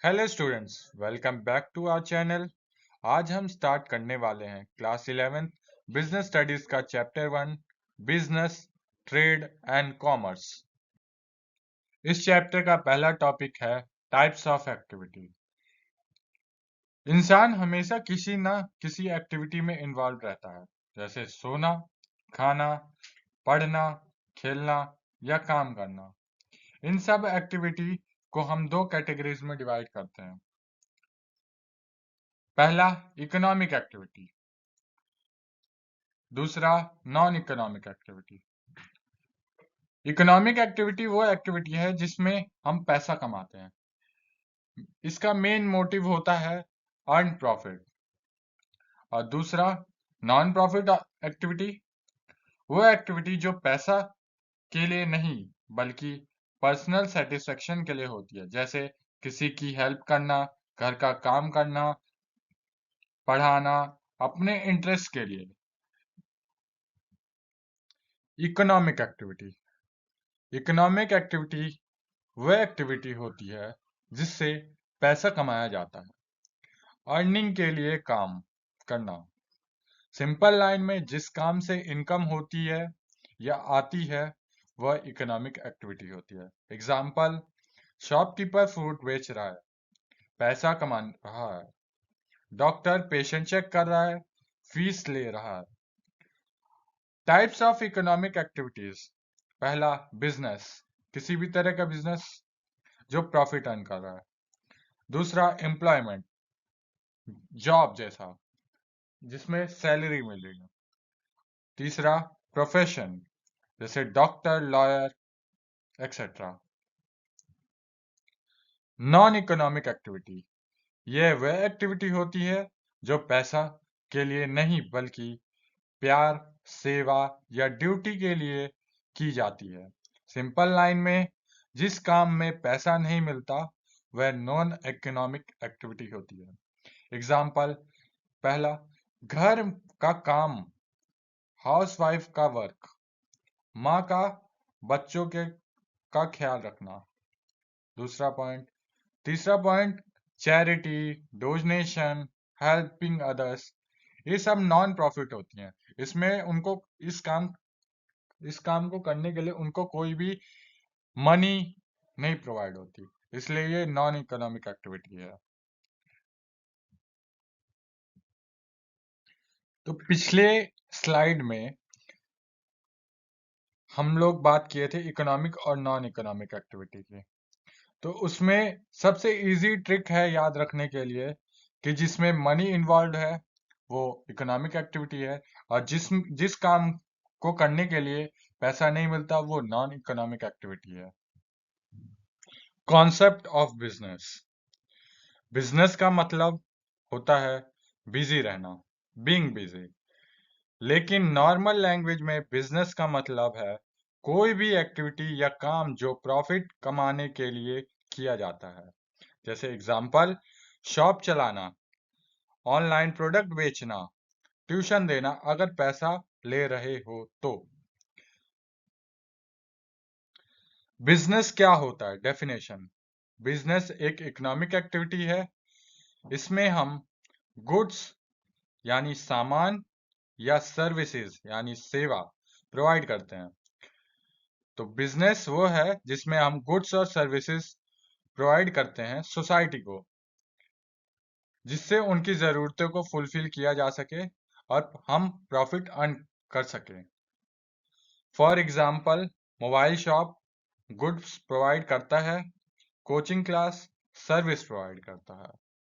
Hello students, welcome back to our channel. आज हम start करने वाले हैं क्लास 11 बिजनेस स्टडीज का chapter 1 business, trade and commerce. इस चैप्टर का पहला टॉपिक है टाइप्स ऑफ एक्टिविटी। इंसान हमेशा किसी ना किसी एक्टिविटी में इन्वॉल्व रहता है, जैसे सोना, खाना, पढ़ना, खेलना या काम करना। इन सब एक्टिविटी को हम दो कैटेगरीज में डिवाइड करते हैं। पहला इकोनॉमिक एक्टिविटी, दूसरा non economic activity. Economic activity वो एक्टिविटी है जिसमें हम पैसा कमाते हैं। इसका मेन मोटिव होता है अर्न प्रॉफिट। और दूसरा नॉन प्रॉफिट एक्टिविटी, वो एक्टिविटी जो पैसा के लिए नहीं बल्कि पर्सनल सेटिस्फेक्शन के लिए होती है, जैसे किसी की हेल्प करना, घर का काम करना, पढ़ाना, अपने इंटरेस्ट के लिए। इकोनॉमिक एक्टिविटी, इकोनॉमिक एक्टिविटी वह एक्टिविटी होती है जिससे पैसा कमाया जाता है। अर्निंग के लिए काम करना, सिंपल लाइन में जिस काम से इनकम होती है या आती है वह इकोनॉमिक एक्टिविटी होती है। एग्जाम्पल, शॉपकीपर फ्रूट बेच रहा है, पैसा कमा रहा है। डॉक्टर पेशेंट चेक कर रहा है, फीस ले रहा है। टाइप्स ऑफ इकोनॉमिक एक्टिविटीज, पहला बिजनेस, किसी भी तरह का बिजनेस जो प्रॉफिट अर्न कर रहा है। दूसरा एम्प्लॉयमेंट, जॉब जैसा जिसमें सैलरी मिल रही है। तीसरा प्रोफेशन, जैसे doctor, lawyer etcetera. Non economic activity, यह वह एक्टिविटी होती है जो पैसा के लिए नहीं बल्कि प्यार, सेवा या ड्यूटी के लिए की जाती है। सिंपल लाइन में जिस काम में पैसा नहीं मिलता वह नॉन इकोनॉमिक एक्टिविटी होती है। एग्जाम्पल, पहला घर का काम, हाउसवाइफ का वर्क, माँ का बच्चों के का ख्याल रखना। दूसरा पॉइंट, तीसरा point, charity, donation, helping others, ये सब नॉन प्रॉफिट होती हैं। इसमें उनको इस काम को करने के लिए उनको कोई भी मनी नहीं प्रोवाइड होती, इसलिए ये नॉन इकोनॉमिक एक्टिविटी है। तो पिछले स्लाइड में हम लोग बात किए थे इकोनॉमिक और नॉन इकोनॉमिक एक्टिविटी की। तो उसमें सबसे इजी ट्रिक है याद रखने के लिए कि जिसमें मनी इन्वॉल्व है वो इकोनॉमिक एक्टिविटी है, और जिस काम को करने के लिए पैसा नहीं मिलता वो नॉन इकोनॉमिक एक्टिविटी है। कॉन्सेप्ट ऑफ बिजनेस, बिजनेस का मतलब होता है बिजी रहना, बीइंग बिजी। लेकिन नॉर्मल लैंग्वेज में बिजनेस का मतलब है कोई भी एक्टिविटी या काम जो प्रॉफिट कमाने के लिए किया जाता है। जैसे एग्जाम्पल, शॉप चलाना, ऑनलाइन प्रोडक्ट बेचना, ट्यूशन देना अगर पैसा ले रहे हो तो। बिजनेस क्या होता है? डेफिनेशन, बिजनेस एक इकोनॉमिक एक्टिविटी है। इसमें हम गुड्स यानी सामान या सर्विसेज यानी सेवा प्रोवाइड करते हैं। तो बिजनेस वो है जिसमें हम गुड्स और सर्विसेज प्रोवाइड करते हैं सोसाइटी को, जिससे उनकी जरूरतों को फुलफिल किया जा सके और हम प्रॉफिट अर्न कर सकें। For example, mobile shop goods provide करता है, कोचिंग क्लास सर्विस प्रोवाइड करता है।